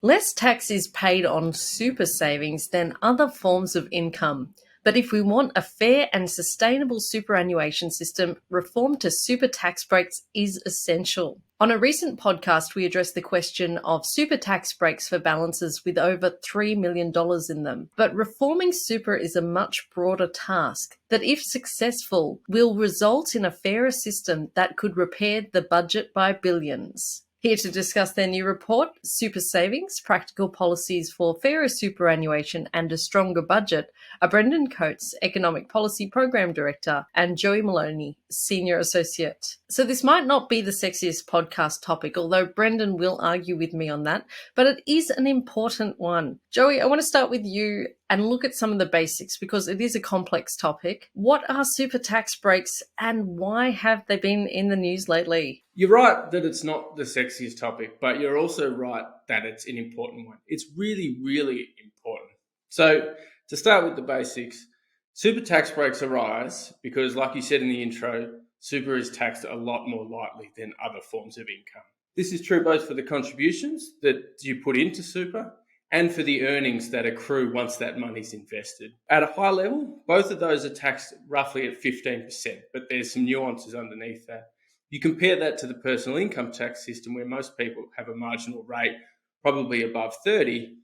Less tax is paid on super savings than other forms of income. But if we want a fair and sustainable superannuation system, reform to super tax breaks is essential. On a recent podcast, we addressed the question of super tax breaks for balances with over $3 million in them. But reforming super is a much broader task that, if successful, will result in a fairer system that could repair the budget by billions. Here to discuss their new report, Super Savings, Practical Policies for Fairer Superannuation and a Stronger Budget, are Brendan Coates, Economic Policy Program Director, and Joey Moloney, Senior Associate. So this might not be the sexiest podcast topic, although Brendan will argue with me on that, but it is an important one. Joey, I want to start with you and look at some of the basics because it is a complex topic. What are super tax breaks and why have they been in the news lately? You're right that it's not the sexiest topic, but you're also right that it's an important one. It's really, really important. So to start with the basics, super tax breaks arise because, like you said in the intro, super is taxed a lot more lightly than other forms of income. This is true both for the contributions that you put into super and for the earnings that accrue once that money's invested. At a high level, both of those are taxed roughly at 15%, but there's some nuances underneath that. You compare that to the personal income tax system where most people have a marginal rate probably above 30,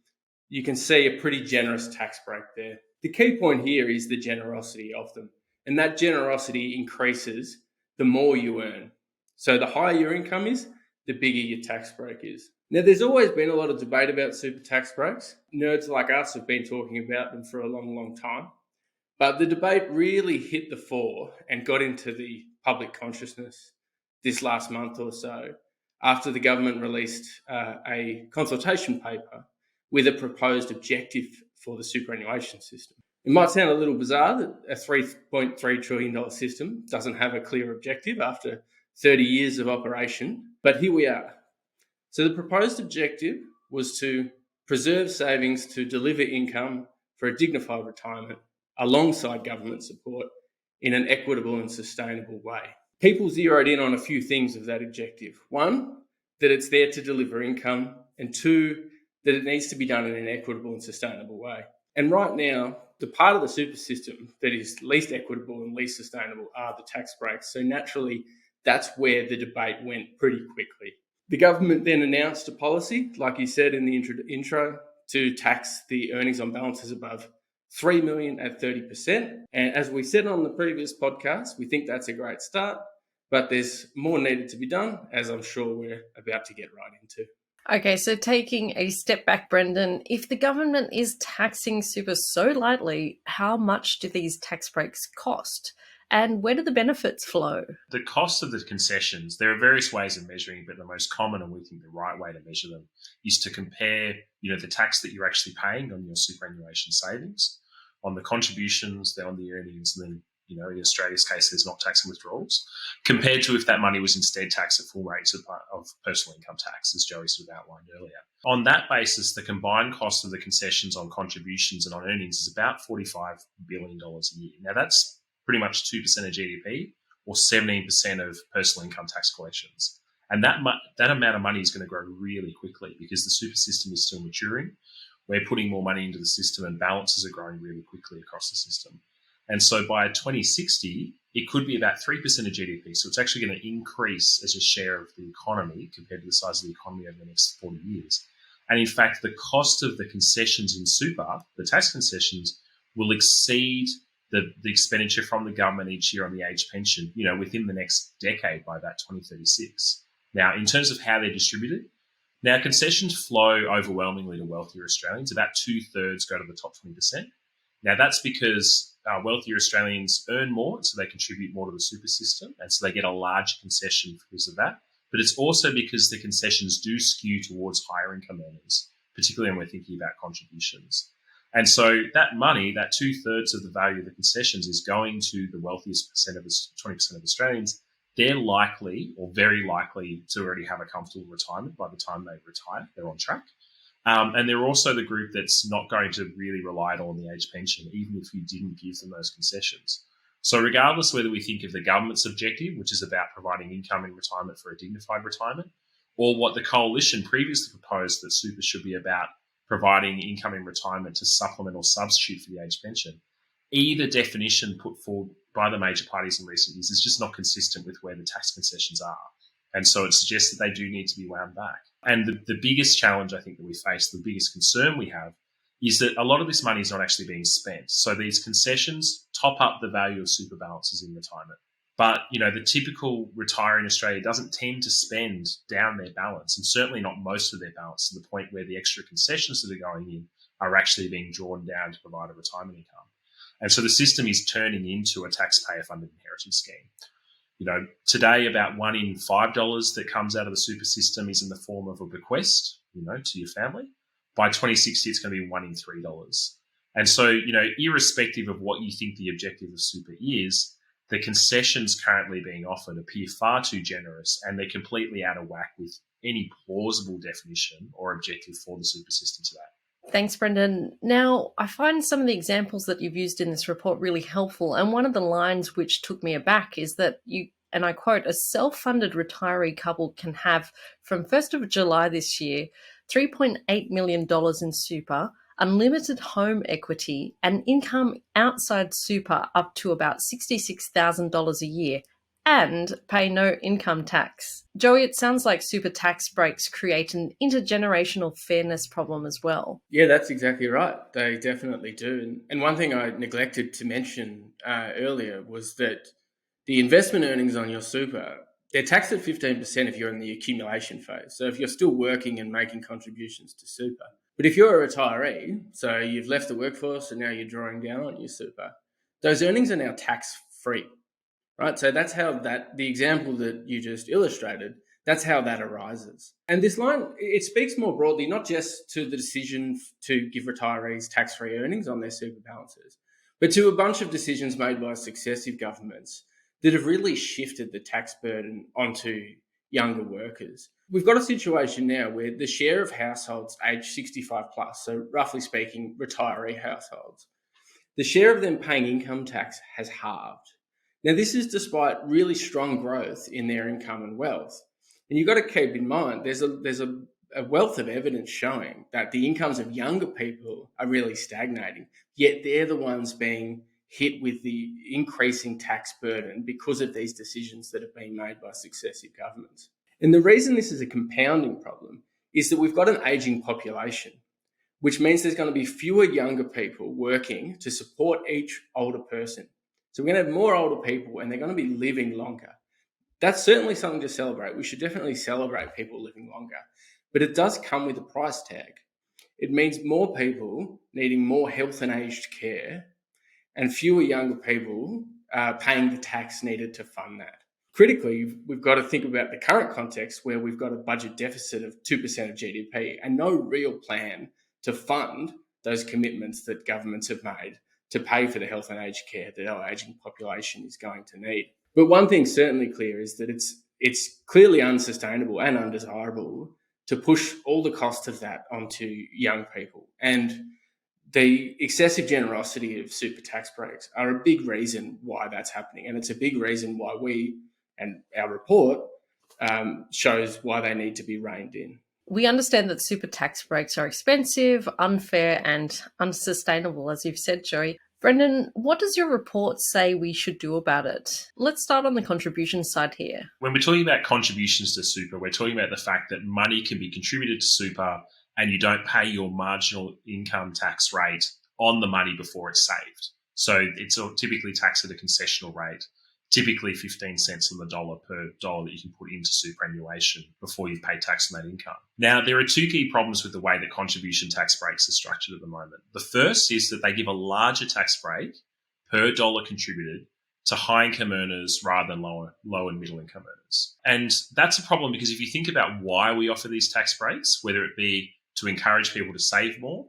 you can see a pretty generous tax break there. The key point here is the generosity of them, and that generosity increases the more you earn. So the higher your income is, the bigger your tax break is. Now, there's always been a lot of debate about super tax breaks. Nerds like us have been talking about them for a long, long time. But the debate really hit the fore and got into the public consciousness this last month or so after the government released a consultation paper with a proposed objective for the superannuation system. It might sound a little bizarre that a $3.3 trillion system doesn't have a clear objective after 30 years of operation, but here we are. So the proposed objective was to preserve savings to deliver income for a dignified retirement alongside government support in an equitable and sustainable way. People zeroed in on a few things of that objective. One, that it's there to deliver income, and two, that it needs to be done in an equitable and sustainable way. And right now, the part of the super system that is least equitable and least sustainable are the tax breaks. So naturally, that's where the debate went pretty quickly. The government then announced a policy, like you said in the intro, to tax the earnings on balances above $3 million at 30%. And as we said on the previous podcast, we think that's a great start, but there's more needed to be done, as I'm sure we're about to get right into. Okay, so taking a step back, Brendan, if the government is taxing super so lightly, how much do these tax breaks cost? And where do the benefits flow? The cost of the concessions, there are various ways of measuring, but the most common, and we think the right way to measure them, is to compare, the tax that you're actually paying on your superannuation savings, on the contributions, then on the earnings, and then, in Australia's case, there's not tax and withdrawals, compared to if that money was instead taxed at full rates of personal income tax, as Joey sort of outlined earlier. On that basis, the combined cost of the concessions on contributions and on earnings is about $45 billion a year. Now, that's pretty much 2% of GDP or 17% of personal income tax collections. And that amount of money is going to grow really quickly because the super system is still maturing. We're putting more money into the system and balances are growing really quickly across the system. And so by 2060, it could be about 3% of GDP. So it's actually going to increase as a share of the economy compared to the size of the economy over the next 40 years. And in fact, the cost of the concessions in super, the tax concessions, will exceed the expenditure from the government each year on the age pension, within the next decade by about 2036. Now, in terms of how they're distributed, now concessions flow overwhelmingly to wealthier Australians. About 2/3 go to the top 20%. Now, that's because wealthier Australians earn more, so they contribute more to the super system, and so they get a larger concession because of that. But it's also because the concessions do skew towards higher income earners, particularly when we're thinking about contributions. And so that money, that 2/3 of the value of the concessions, is going to the wealthiest 20% of Australians. They're likely, or very likely, to already have a comfortable retirement by the time they retire. They're on track. And they're also the group that's not going to really rely at all on the age pension, even if you didn't give them those concessions. So regardless whether we think of the government's objective, which is about providing income in retirement for a dignified retirement, or what the coalition previously proposed, that super should be about providing income in retirement to supplement or substitute for the age pension. Either definition put forward by the major parties in recent years is just not consistent with where the tax concessions are. And so it suggests that they do need to be wound back. And the biggest challenge I think that we face, the biggest concern we have, is that a lot of this money is not actually being spent. So these concessions top up the value of super balances in retirement. But, the typical retiree in Australia doesn't tend to spend down their balance, and certainly not most of their balance, to the point where the extra concessions that are going in are actually being drawn down to provide a retirement income. And so the system is turning into a taxpayer-funded inheritance scheme. Today about $1 in $5 that comes out of the super system is in the form of a bequest, to your family. By 2060, it's going to be $1 in $3. And so, irrespective of what you think the objective of super is, the concessions currently being offered appear far too generous, and they're completely out of whack with any plausible definition or objective for the super system today. Thanks, Brendan. Now, I find some of the examples that you've used in this report really helpful. And one of the lines which took me aback is that you, and I quote, a self-funded retiree couple can have, from 1st of July this year, $3.8 million in super, unlimited home equity, and income outside super up to about $66,000 a year, and pay no income tax. Joey, it sounds like super tax breaks create an intergenerational fairness problem as well. Yeah, that's exactly right. They definitely do. And one thing I neglected to mention earlier was that the investment earnings on your super, they're taxed at 15% if you're in the accumulation phase. So if you're still working and making contributions to super. But if you're a retiree, so you've left the workforce and now you're drawing down on your super, those earnings are now tax-free, right? So that's how the example that you just illustrated, that's how that arises. And this line, it speaks more broadly, not just to the decision to give retirees tax-free earnings on their super balances, but to a bunch of decisions made by successive governments that have really shifted the tax burden onto younger workers. We've got a situation now where the share of households aged 65 plus, so roughly speaking, retiree households, the share of them paying income tax has halved. Now, this is despite really strong growth in their income and wealth. And you've got to keep in mind, there's a wealth of evidence showing that the incomes of younger people are really stagnating, yet they're the ones being hit with the increasing tax burden because of these decisions that have been made by successive governments. And the reason this is a compounding problem is that we've got an aging population, which means there's going to be fewer younger people working to support each older person. So we're going to have more older people and they're going to be living longer. That's certainly something to celebrate. We should definitely celebrate people living longer. But it does come with a price tag. It means more people needing more health and aged care and fewer younger people paying the tax needed to fund that. Critically, we've got to think about the current context where we've got a budget deficit of 2% of GDP and no real plan to fund those commitments that governments have made to pay for the health and aged care that our ageing population is going to need. But one thing's certainly clear is that it's clearly unsustainable and undesirable to push all the cost of that onto young people. And the excessive generosity of super tax breaks are a big reason why that's happening. And it's a big reason why we, and our report, shows why they need to be reined in. We understand that super tax breaks are expensive, unfair, and unsustainable, as you've said, Joey. Brendan, what does your report say we should do about it? Let's start on the contribution side here. When we're talking about contributions to super, we're talking about the fact that money can be contributed to super and you don't pay your marginal income tax rate on the money before it's saved. So it's typically taxed at a concessional rate, typically 15 cents on the dollar per dollar that you can put into superannuation before you've paid tax on that income. Now, there are two key problems with the way that contribution tax breaks are structured at the moment. The first is that they give a larger tax break per dollar contributed to high income earners rather than low and middle income earners. And that's a problem because if you think about why we offer these tax breaks, whether it be to encourage people to save more,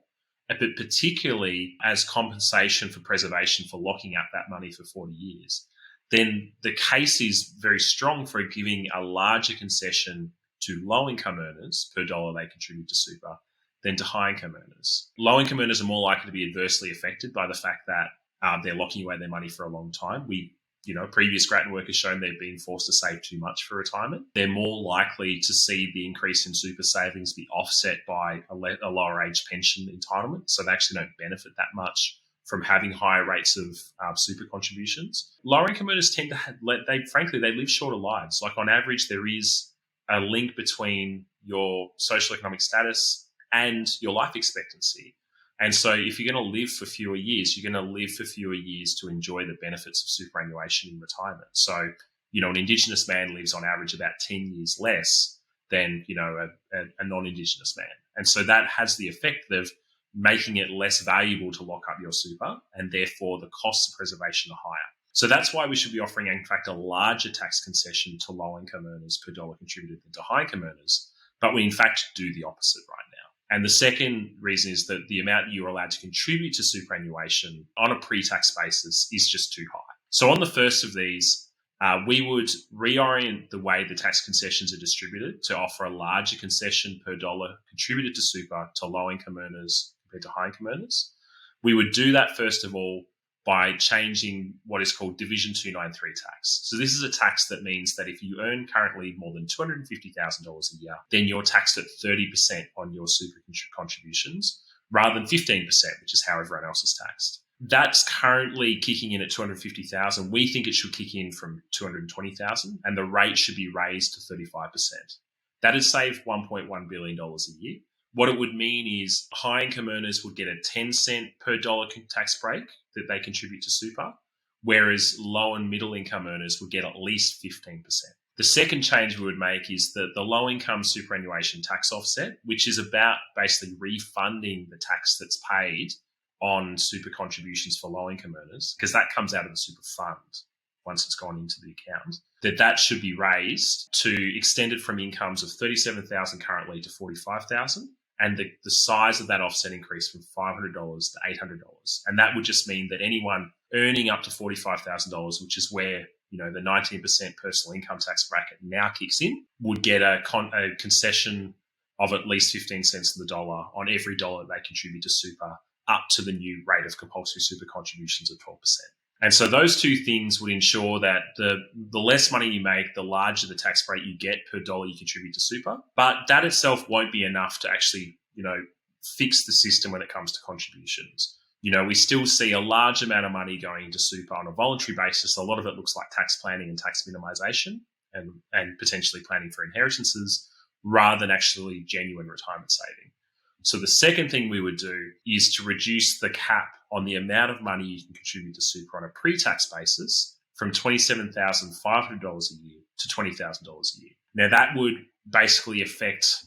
but particularly as compensation for preservation for locking up that money for 40 years, then the case is very strong for giving a larger concession to low-income earners per dollar they contribute to super than to high-income earners. Low-income earners are more likely to be adversely affected by the fact that they're locking away their money for a long time. We previous Grattan work has shown they've been forced to save too much for retirement. They're more likely to see the increase in super savings be offset by a lower age pension entitlement. So they actually don't benefit that much from having higher rates of super contributions. Lower income earners tend to they live shorter lives. Like on average, there is a link between your social economic status and your life expectancy. And so if you're going to live for fewer years, you're going to live for fewer years to enjoy the benefits of superannuation in retirement. So, an Indigenous man lives on average about 10 years less than, a non-Indigenous man. And so that has the effect of making it less valuable to lock up your super, and therefore the costs of preservation are higher. So that's why we should be offering, in fact, a larger tax concession to low-income earners per dollar contributed than to high-income earners. But we, in fact, do the opposite right now. And the second reason is that the amount you're allowed to contribute to superannuation on a pre-tax basis is just too high. So on the first of these, we would reorient the way the tax concessions are distributed to offer a larger concession per dollar contributed to super to low-income earners compared to high-income earners. We would do that, first of all, by changing what is called Division 293 tax. So this is a tax that means that if you earn currently more than $250,000 a year, then you're taxed at 30% on your super contributions rather than 15%, which is how everyone else is taxed. That's currently kicking in at 250,000. We think it should kick in from 220,000, and the rate should be raised to 35%. That has saved $1.1 billion a year. What it would mean is high income earners would get a 10 cent per dollar tax break that they contribute to super, whereas low and middle income earners would get at least 15%. The second change we would make is that the low income superannuation tax offset, which is about basically refunding the tax that's paid on super contributions for low income earners, because that comes out of the super fund once it's gone into the account, that should be raised to extended from incomes of 37,000 currently to 45,000. And the size of that offset increased from $500 to $800. And that would just mean that anyone earning up to $45,000, which is where the 19% personal income tax bracket now kicks in, would get a concession of at least 15 cents on the dollar on every dollar they contribute to super, up to the new rate of compulsory super contributions of 12%. And so those two things would ensure that the less money you make, the larger the tax rate you get per dollar you contribute to super. But that itself won't be enough to actually, fix the system when it comes to contributions. We still see a large amount of money going into super on a voluntary basis. A lot of it looks like tax planning and tax minimisation and potentially planning for inheritances rather than actually genuine retirement saving. So the second thing we would do is to reduce the cap on the amount of money you can contribute to super on a pre-tax basis from $27,500 a year to $20,000 a year. Now, that would basically affect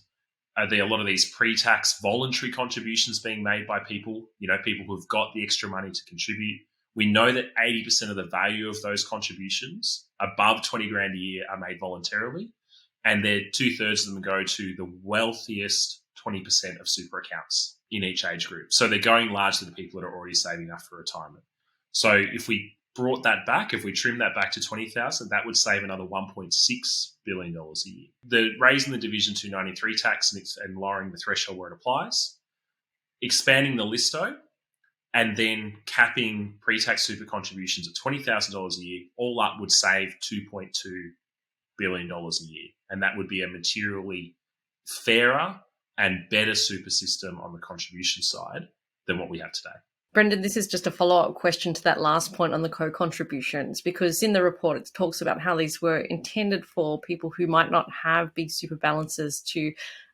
a lot of these pre-tax voluntary contributions being made by people, people who've got the extra money to contribute. We know that 80% of the value of those contributions above 20 grand a year are made voluntarily, and 2/3 of them go to the wealthiest 20% of super accounts in each age group. So they're going largely to people that are already saving enough for retirement. So if we brought that back, if we trimmed that back to 20,000, that would save another $1.6 billion a year. The raising the Division 293 tax and lowering the threshold where it applies, expanding the listo, and then capping pre-tax super contributions at $20,000 a year, all up would save $2.2 billion a year. And that would be a materially fairer and better super system on the contribution side than what we have today. Brendan, this is just a follow-up question to that last point on the co-contributions, because in the report it talks about how these were intended for people who might not have big super balances to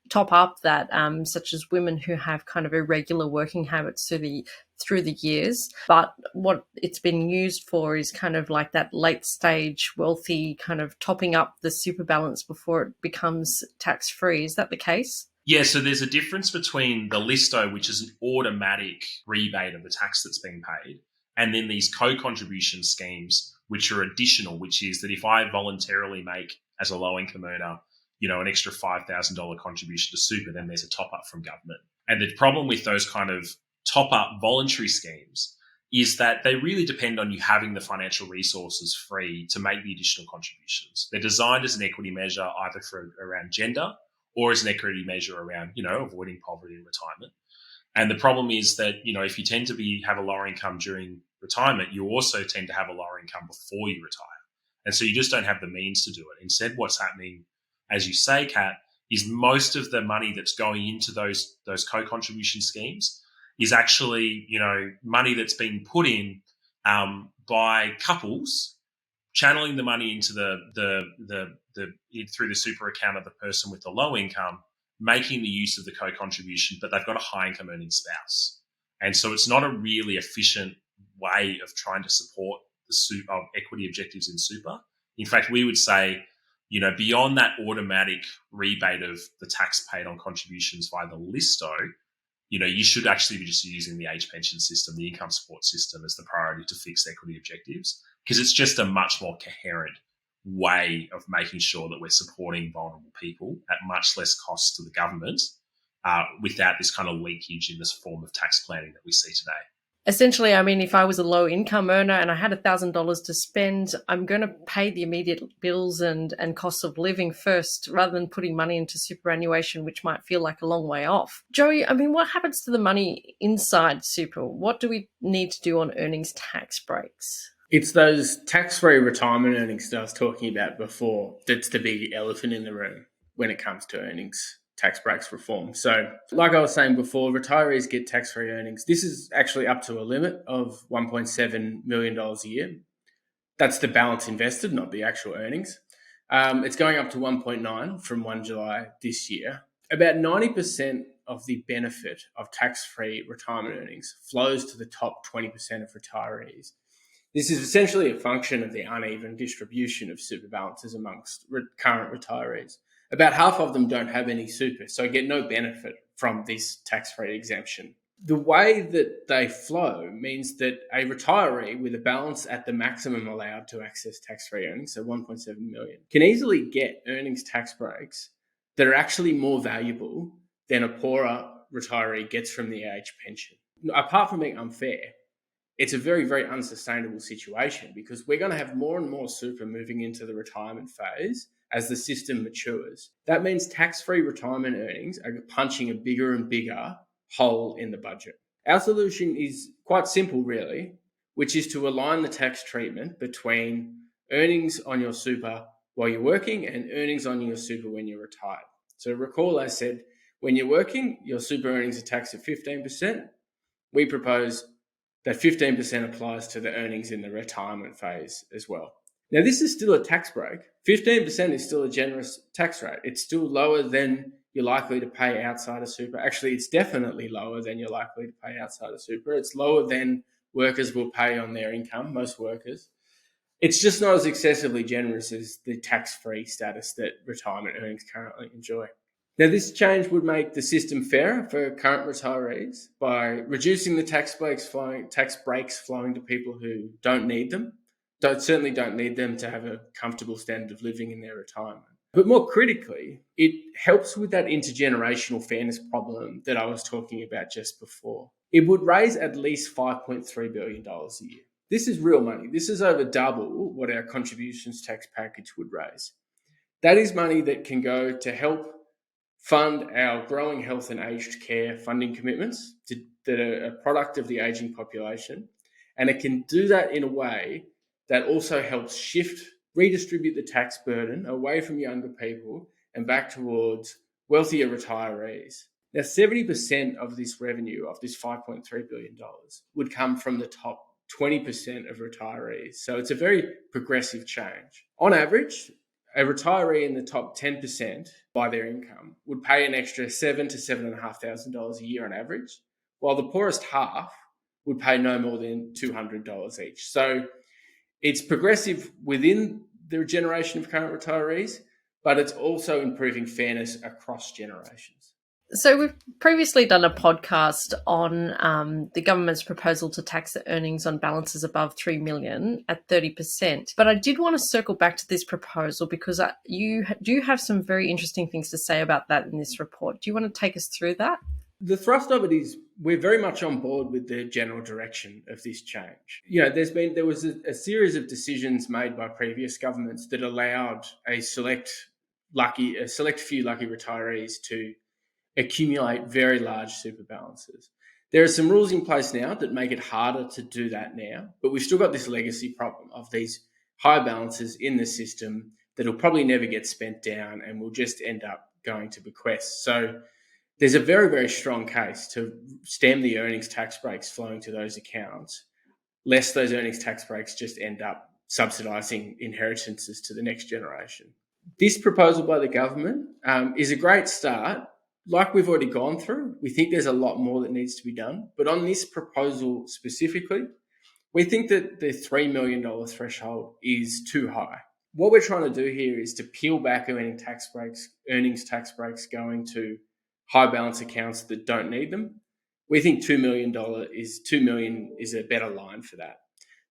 top up that, such as women who have kind of irregular working habits through the years. But what it's been used for is kind of like that late stage wealthy kind of topping up the super balance before it becomes tax-free. Is that the case? Yeah, so there's a difference between the listo, which is an automatic rebate of the tax that's being paid, and then these co-contribution schemes, which are additional, which is that if I voluntarily make, as a low-income earner, an extra $5,000 contribution to super, then there's a top-up from government. And the problem with those kind of top-up voluntary schemes is that they really depend on you having the financial resources free to make the additional contributions. They're designed as an equity measure either for around gender or as an equity measure around, avoiding poverty in retirement. And the problem is that, if you tend to have a lower income during retirement, you also tend to have a lower income before you retire. And so you just don't have the means to do it. Instead, what's happening, as you say, Kat, is most of the money that's going into those co-contribution schemes is actually, money that's being put in by couples, channeling the money into the through the super account of the person with the low income, making the use of the co-contribution, but they've got a high income earning spouse. And so it's not a really efficient way of trying to support the equity objectives in super. In fact, we would say, beyond that automatic rebate of the tax paid on contributions via the listo, you should actually be just using the age pension system, the income support system as the priority to fix equity objectives, because it's just a much more coherent way of making sure that we're supporting vulnerable people at much less cost to the government without this kind of leakage in this form of tax planning that we see today. Essentially, I mean, if I was a low income earner and I had $1,000 to spend, I'm going to pay the immediate bills and costs of living first rather than putting money into superannuation, which might feel like a long way off. Joey, I mean, what happens to the money inside super? What do we need to do on earnings tax breaks? It's those tax-free retirement earnings that I was talking about before that's the big elephant in the room when it comes to earnings tax breaks reform. So like I was saying before, retirees get tax-free earnings. This is actually up to a limit of $1.7 million a year. That's the balance invested, not the actual earnings. It's going up to 1.9 from 1 July this year. About 90% of the benefit of tax-free retirement earnings flows to the top 20% of retirees. This is essentially a function of the uneven distribution of super balances amongst current retirees. About half of them don't have any super, so get no benefit from this tax-free exemption. The way that they flow means that a retiree with a balance at the maximum allowed to access tax-free earnings, so 1.7 million, can easily get earnings tax breaks that are actually more valuable than a poorer retiree gets from the age pension. Apart from being unfair, it's a very, very unsustainable situation because we're going to have more and more super moving into the retirement phase as the system matures. That means tax-free retirement earnings are punching a bigger and bigger hole in the budget. Our solution is quite simple, really, which is to align the tax treatment between earnings on your super while you're working and earnings on your super when you're retired. So recall I said, when you're working, your super earnings are taxed at 15%. We propose that 15% applies to the earnings in the retirement phase as well. Now, this is still a tax break. 15% is still a generous tax rate. It's still lower than you're likely to pay outside of super. Actually, it's definitely lower than you're likely to pay outside of super. It's lower than workers will pay on their income, most workers. It's just not as excessively generous as the tax-free status that retirement earnings currently enjoy. Now, this change would make the system fairer for current retirees by reducing the tax breaks flowing to people who don't need them, certainly don't need them to have a comfortable standard of living in their retirement. But more critically, it helps with that intergenerational fairness problem that I was talking about just before. It would raise at least $5.3 billion a year. This is real money. This is over double what our contributions tax package would raise. That is money that can go to help fund our growing health and aged care funding commitments that are a product of the ageing population. And it can do that in a way that also helps redistribute the tax burden away from younger people and back towards wealthier retirees. Now, 70% of this revenue, of this $5.3 billion, would come from the top 20% of retirees. So it's a very progressive change. On average, a retiree in the top 10% by their income would pay an extra $7,000 to $7,500 a year on average, while the poorest half would pay no more than $200 each. So it's progressive within the generation of current retirees, but it's also improving fairness across generations. So we've previously done a podcast on the government's proposal to tax the earnings on balances above $3 million at 30%. But I did want to circle back to this proposal because you do have some very interesting things to say about that in this report. Do you want to take us through that? The thrust of it is we're very much on board with the general direction of this change. There was a series of decisions made by previous governments that allowed a select few lucky retirees to accumulate very large super balances. There are some rules in place now that make it harder to do that now, but we've still got this legacy problem of these high balances in the system that'll probably never get spent down and will just end up going to bequests. So there's a very, very strong case to stem the earnings tax breaks flowing to those accounts, lest those earnings tax breaks just end up subsidising inheritances to the next generation. This proposal by the government is a great start. Like we've already gone through, we think there's a lot more that needs to be done. But on this proposal specifically, we think that the $3 million threshold is too high. What we're trying to do here is to peel back earnings tax breaks going to high balance accounts that don't need them. We think $2 million is a better line for that.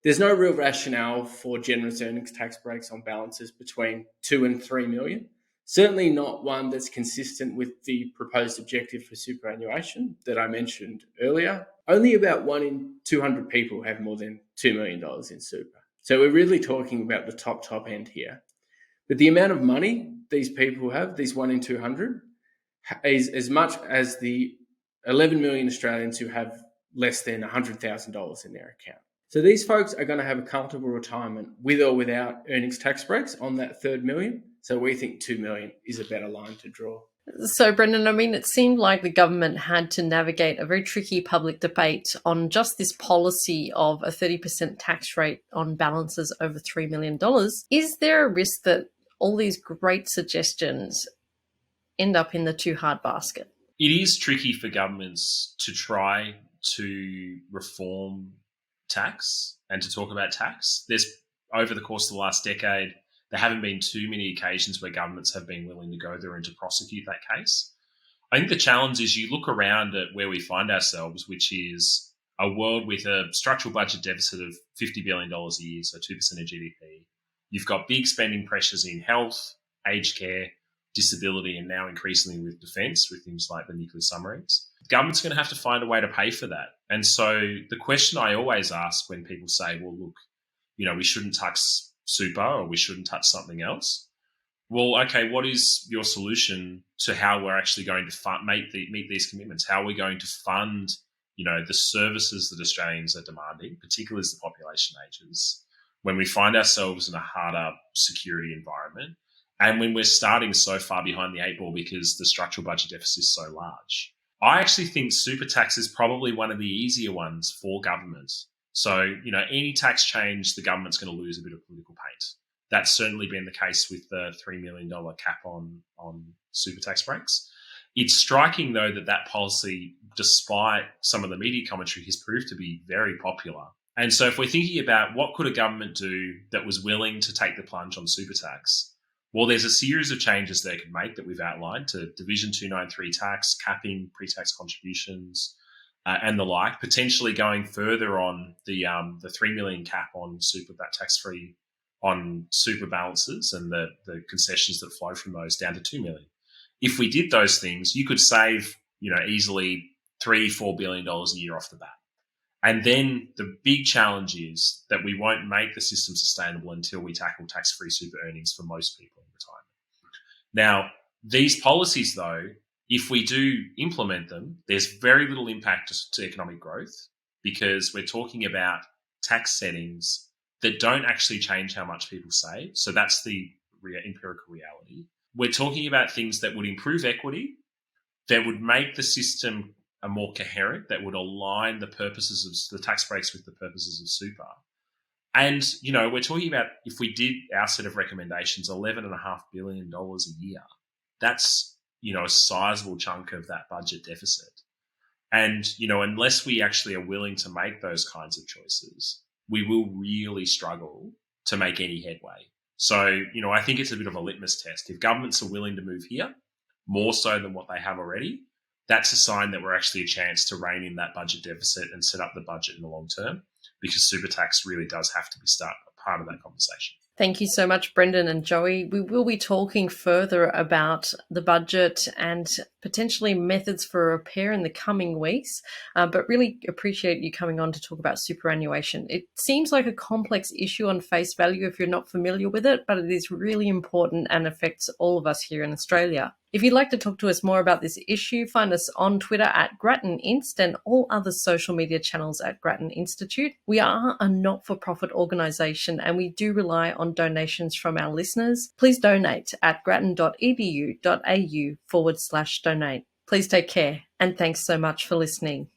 There's no real rationale for generous earnings tax breaks on balances between 2 and 3 million. Certainly not one that's consistent with the proposed objective for superannuation that I mentioned earlier. Only about 1 in 200 people have more than $2 million in super. So we're really talking about the top end here. But the amount of money these people have, these 1 in 200, is as much as the 11 million Australians who have less than $100,000 in their account. So these folks are going to have a comfortable retirement with or without earnings tax breaks on that $3 million. So we think 2 million is a better line to draw. So, Brendan, I mean, it seemed like the government had to navigate a very tricky public debate on just this policy of a 30% tax rate on balances over $3 million. Is there a risk that all these great suggestions end up in the too hard basket? It is tricky for governments to try to reform tax and to talk about tax. There's, over the course of the last decade, there haven't been too many occasions where governments have been willing to go there and to prosecute that case. I think the challenge is you look around at where we find ourselves, which is a world with a structural budget deficit of $50 billion a year, so 2% of GDP. You've got big spending pressures in health, aged care, disability, and now increasingly with defence, with things like the nuclear submarines. The government's going to have to find a way to pay for that. And so the question I always ask when people say, well, look, we shouldn't tax super or we shouldn't touch something else. Well, okay, what is your solution to how we're actually going to meet these commitments? How are we going to fund, the services that Australians are demanding, particularly as the population ages, when we find ourselves in a harder security environment and when we're starting so far behind the 8 ball because the structural budget deficit is so large? I actually think super tax is probably one of the easier ones for governments. So, any tax change, the government's going to lose a bit of political paint. That's certainly been the case with the $3 million cap on super tax breaks. It's striking, though, that policy, despite some of the media commentary, has proved to be very popular. And so if we're thinking about what could a government do that was willing to take the plunge on super tax, well, there's a series of changes they could make that we've outlined to Division 293 tax, capping pre-tax contributions, and the like, potentially going further on the 3 million cap on super, that tax-free on super balances and the concessions that flow from those down to 2 million. If we did those things, you could save, easily $3-4 billion a year off the bat. And then the big challenge is that we won't make the system sustainable until we tackle tax-free super earnings for most people in retirement. Now, these policies, though, if we do implement them, there's very little impact to economic growth because we're talking about tax settings that don't actually change how much people save. So that's the empirical reality. We're talking about things that would improve equity, that would make the system a more coherent, that would align the purposes of the tax breaks with the purposes of super. And, we're talking about, if we did our set of recommendations, $11.5 billion a year. That's, a sizable chunk of that budget deficit. And, unless we actually are willing to make those kinds of choices, we will really struggle to make any headway. So, I think it's a bit of a litmus test. If governments are willing to move here, more so than what they have already, that's a sign that we're actually a chance to rein in that budget deficit and set up the budget in the long term, because super tax really does have to be part of that conversation. Thank you so much, Brendan and Joey. We will be talking further about the budget and potentially methods for repair in the coming weeks, but really appreciate you coming on to talk about superannuation. It seems like a complex issue on face value if you're not familiar with it, but it is really important and affects all of us here in Australia. If you'd like to talk to us more about this issue, find us on Twitter at Grattan Inst and all other social media channels at Grattan Institute. We are a not-for-profit organisation and we do rely on donations from our listeners. Please donate at grattan.edu.au/donate. Please take care and thanks so much for listening.